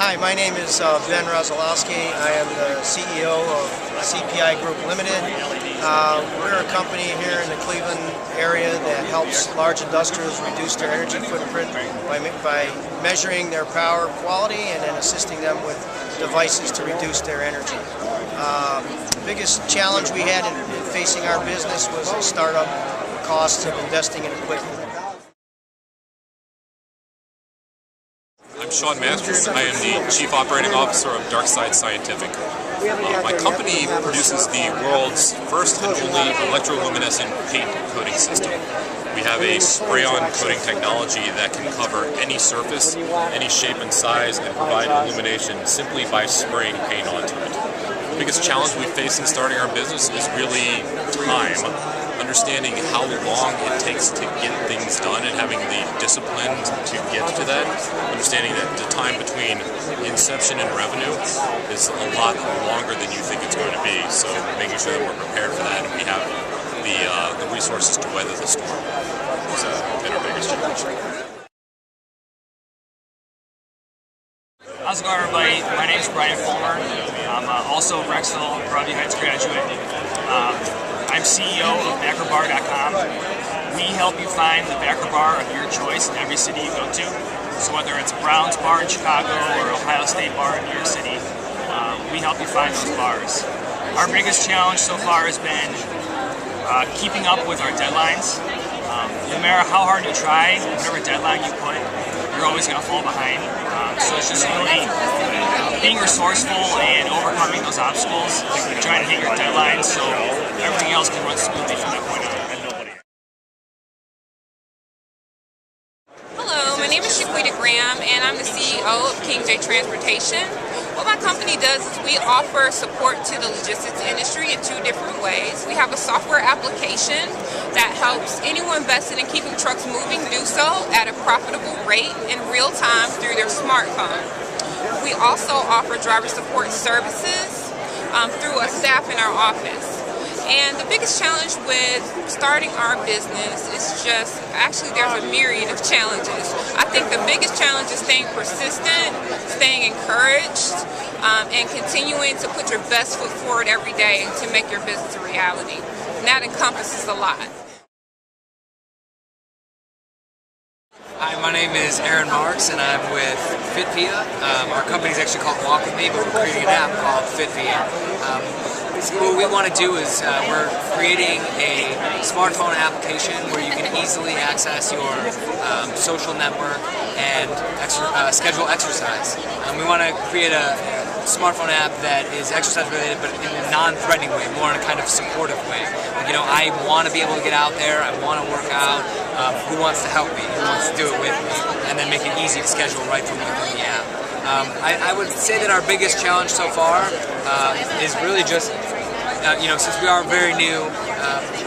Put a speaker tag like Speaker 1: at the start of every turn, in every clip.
Speaker 1: Hi, my name is Ben Rozalowski. I am the CEO of CPI Group Limited. We're a company here in the Cleveland area that helps large industrials reduce their energy footprint by measuring their power quality and then assisting them with devices to reduce their energy. The biggest challenge we had in facing our business was the startup costs of investing in equipment.
Speaker 2: I'm Sean Masters. I am the Chief Operating Officer of Darkside Scientific. My company produces the world's first and only electroluminescent paint coating system. We have a spray-on coating technology that can cover any surface, any shape and size, and provide illumination simply by spraying paint onto it. The biggest challenge we face in starting our business is really time. Understanding how long it takes to get things done and having the discipline to get to that. Understanding that the time between inception and revenue is a lot longer than you think it's going to be. So making sure that we're prepared for that and we have the resources to weather the storm has been our biggest challenge.
Speaker 3: How's it going, everybody? My name is Brian Fulmer. I'm also a Rexville Broadview Heights graduate. I'm CEO of backerbar.com. We help you find the backer bar of your choice in every city you go to. So whether it's Brown's Bar in Chicago or Ohio State Bar in New York City, we help you find those bars. Our biggest challenge so far has been keeping up with our deadlines. No matter how hard you try, whatever deadline you put, you're always going to fall behind. So it's just really being resourceful and overcoming those obstacles, trying to hit your deadlines so everything else can run smoothly from that point on.
Speaker 4: Hello, my name is Shaquita Graham and I'm the CEO of King J Transportation. What my company does is we offer support to the logistics industry in two different ways. We have a software application that helps anyone vested in keeping trucks moving do so at a profitable rate in real time through their smartphone. We also offer driver support services through a staff in our office. And the biggest challenge with starting our business is there's a myriad of challenges. I think the biggest challenge is staying persistent, staying encouraged, and continuing to put your best foot forward every day to make your business a reality. And that encompasses a lot.
Speaker 5: Hi, my name is Aaron Marks and I'm with FitVia. Our company is actually called Walk With Me, but we're creating an app called FitVia. What we want to do is we're creating a smartphone application where you can easily access your social network and schedule exercise. We want to create a smartphone app that is exercise related but in a non-threatening way, more in a kind of supportive way. Like, I want to be able to get out there, I want to work out, who wants to help me, who wants to do it with me, and then make it easy to schedule right from within the app. I would say that our biggest challenge so far is really just, since we are very new,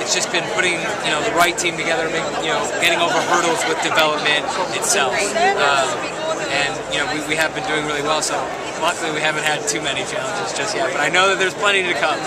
Speaker 5: it's just been putting, the right team together, getting over hurdles with development itself. And we have been doing really well, so luckily we haven't had too many challenges just yet, but I know that there's plenty to come.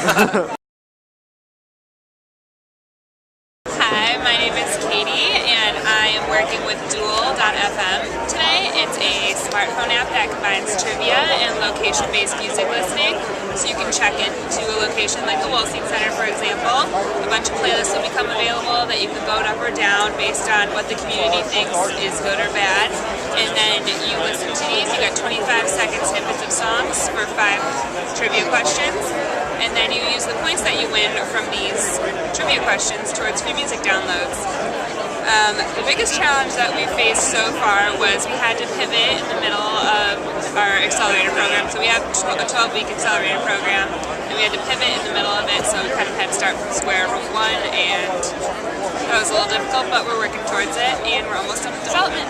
Speaker 6: Hi, my name is Katie and I am working with Dual.fm today. It's a smartphone app that combines trivia and location-based music listening. So you can check into a location like the Wolstein Center, for example. A bunch of playlists will become available that you can vote up or down based on what the community thinks is good or bad. And then you listen to these. You got 25-second snippets of songs for 5 trivia questions. And then you use the points that you win from these trivia questions towards free music downloads. The biggest challenge that we faced so far was we had to pivot in the middle of our accelerator program. So we have a 12-week accelerator program, and we had to pivot in the middle of it, so we kind of had to start from square one, and that was a little difficult, but we're working towards it, and we're almost done with development.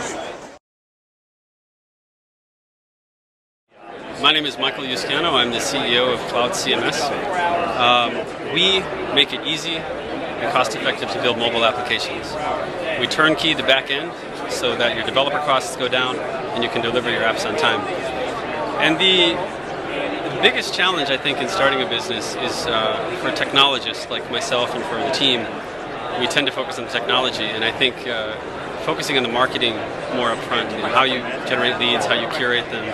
Speaker 7: My name is Michael Yuscano. I'm the CEO of Cloud CMS. We make it easy and cost-effective to build mobile applications. We turnkey the back end so that your developer costs go down and you can deliver your apps on time. And the biggest challenge, I think, in starting a business is for technologists like myself and for the team, we tend to focus on the technology, and I think focusing on the marketing more upfront, how you generate leads, how you curate them,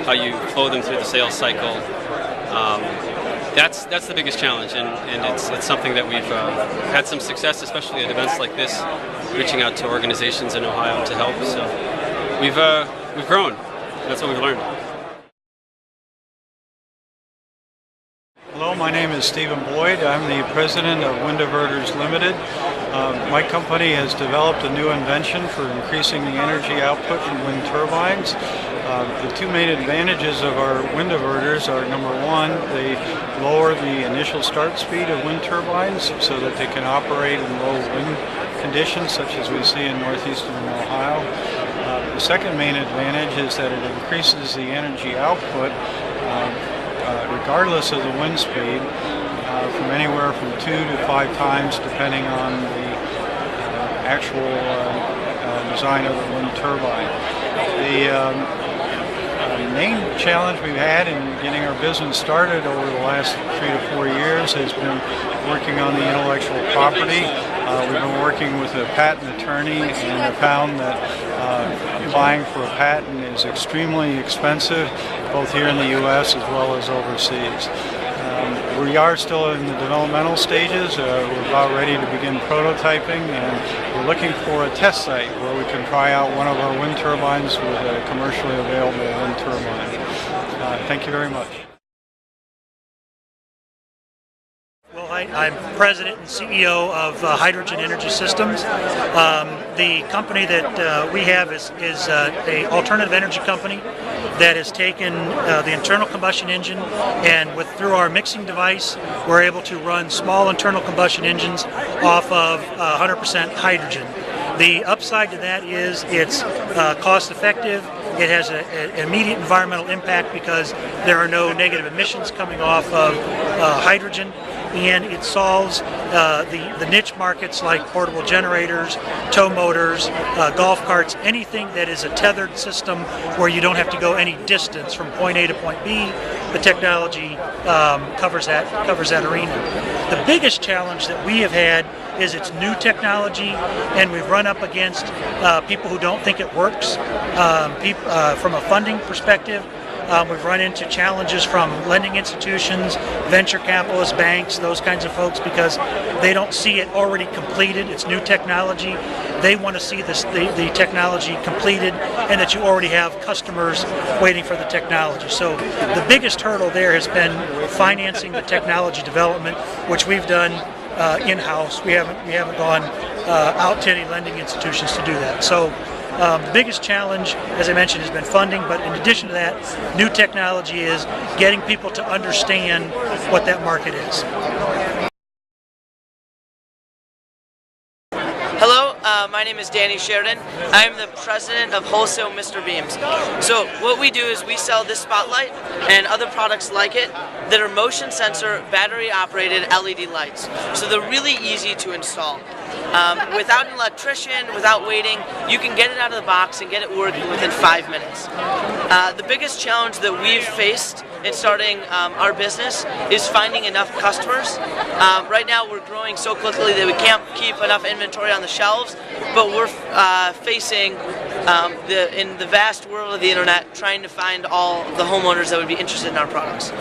Speaker 7: how you flow them through the sales cycle. That's the biggest challenge, and it's something that we've had some success, especially at events like this, reaching out to organizations in Ohio to help. So we've grown. That's what we've learned.
Speaker 8: Hello, my name is Stephen Boyd. I'm the president of Wind Diverters Limited. My company has developed a new invention for increasing the energy output from wind turbines. The two main advantages of our wind diverters are, number one, they lower the initial start speed of wind turbines so that they can operate in low wind conditions such as we see in northeastern Ohio. The second main advantage is that it increases the energy output regardless of the wind speed, from anywhere from 2 to 5 times depending on the actual design of the wind turbine. The main challenge we've had in getting our business started over the last 3 to 4 years has been working on the intellectual property. We've been working with a patent attorney and have found that applying for a patent is extremely expensive, both here in the U.S. as well as overseas. We are still in the developmental stages. We're about ready to begin prototyping, and we're looking for a test site where we can try out one of our wind turbines with a commercially available wind turbine. Thank you very much.
Speaker 9: Well, I'm President and CEO of Hydrogen Energy Systems. The company that we have is an alternative energy company that has taken the internal combustion engine, and through our mixing device, we're able to run small internal combustion engines off of 100% hydrogen. The upside to that is it's cost effective. It has an immediate environmental impact because there are no negative emissions coming off of hydrogen, and it solves the niche markets like portable generators, tow motors, golf carts, anything that is a tethered system where you don't have to go any distance from point A to point B. The technology covers that arena. The biggest challenge that we have had is it's new technology, and we've run up against people who don't think it works. From a funding perspective, we've run into challenges from lending institutions, venture capitalists, banks, those kinds of folks, because they don't see it already completed. It's new technology. They want to see the technology completed, and that you already have customers waiting for the technology. So the biggest hurdle there has been financing the technology development, which we've done in-house. We haven't gone out to any lending institutions to do that. So the biggest challenge, as I mentioned, has been funding, but in addition to that, new technology is getting people to understand what that market is.
Speaker 10: Hello, my name is Danny Sheridan. I'm the president of Wholesale Mr. Beams. So what we do is we sell this spotlight and other products like it that are motion sensor, battery operated LED lights. So they're really easy to install. Without an electrician, without waiting, you can get it out of the box and get it working within 5 minutes. The biggest challenge that we've faced in starting our business is finding enough customers. Right now we're growing so quickly that we can't keep enough inventory on the shelves, but we're facing in the vast world of the internet trying to find all the homeowners that would be interested in our products.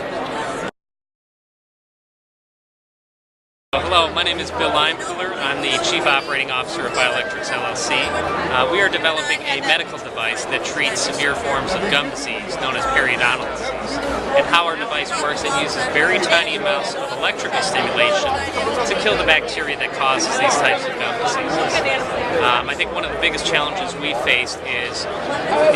Speaker 11: Hello, my name is Bill Limecooler. I'm the Chief Operating Officer of Bioelectrics LLC. We are developing a medical device that treats severe forms of gum disease known as periodontal disease. And how our device works, it uses very tiny amounts of electrical stimulation to kill the bacteria that causes these types of gum diseases. I think one of the biggest challenges we faced is,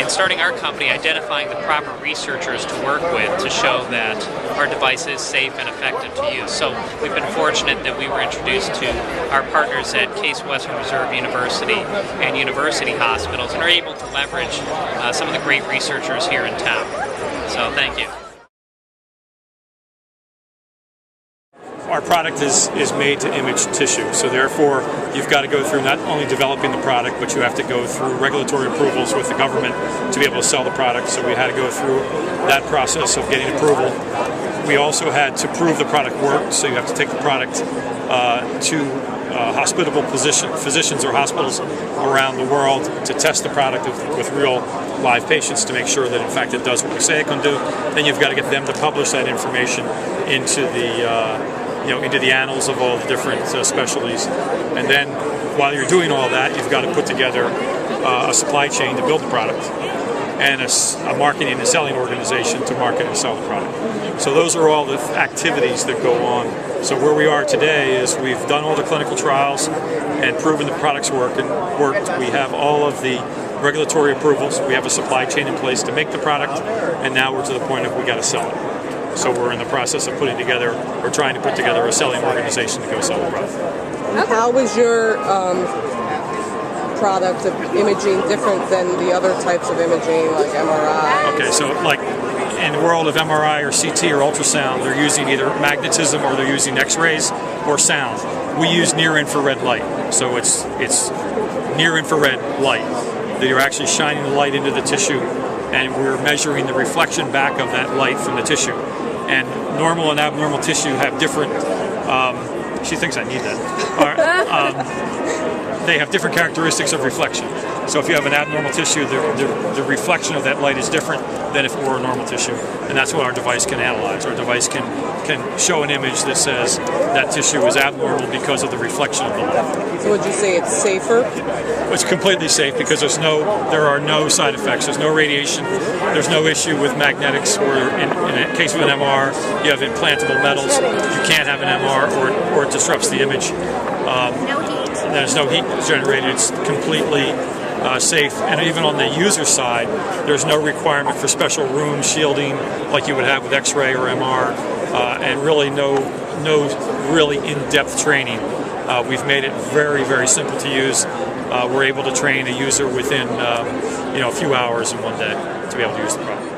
Speaker 11: in starting our company, identifying the proper researchers to work with to show that our device is safe and effective to use. So we've been fortunate that we were introduced to our partners at Case Western Reserve University and university hospitals, and are able to leverage some of the great researchers here in town. So thank you.
Speaker 12: our product is made to image tissue, so therefore you've got to go through not only developing the product, but you have to go through regulatory approvals with the government to be able to sell the product. So we had to go through that process of getting approval. We also had to prove the product worked, so you have to take the product to hospitable physicians or hospitals around the world to test the product with real live patients to make sure that in fact it does what we say it can do. Then you've got to get them to publish that information into the into the annals of all the different specialties. And then while you're doing all that, you've got to put together a supply chain to build the product, and a marketing and selling organization to market and sell the product. So those are all the activities that go on. So where we are today is we've done all the clinical trials and proven the products worked. We have all of the regulatory approvals. We have a supply chain in place to make the product, and now we're to the point of we got to sell it. So we're in the process of trying to put together a selling organization to go sell the product.
Speaker 13: How is your product of imaging different than the other types of imaging like MRI?
Speaker 12: Okay, so like in the world of MRI or CT or ultrasound, they're using either magnetism or they're using X-rays or sound. We use near-infrared light, so it's near-infrared light that you're actually shining the light into the tissue, and we're measuring the reflection back of that light from the tissue. And normal and abnormal tissue have different. She thinks I need that. They have different characteristics of reflection. So if you have an abnormal tissue, the reflection of that light is different than if it were a normal tissue. And that's what our device can analyze. Our device can show an image that says that tissue is abnormal because of the reflection of the light.
Speaker 13: So would you say it's safer?
Speaker 12: It's completely safe because there are no side effects. There's no radiation. There's no issue with magnetics, or in the case of an MR, you have implantable metals. You can't have an MR or it disrupts the image. There's no heat generated. It's completely safe, and even on the user side, there's no requirement for special room shielding like you would have with X-ray or MR, and really no really in-depth training. We've made it very, very simple to use. We're able to train a user within a few hours in one day to be able to use the product.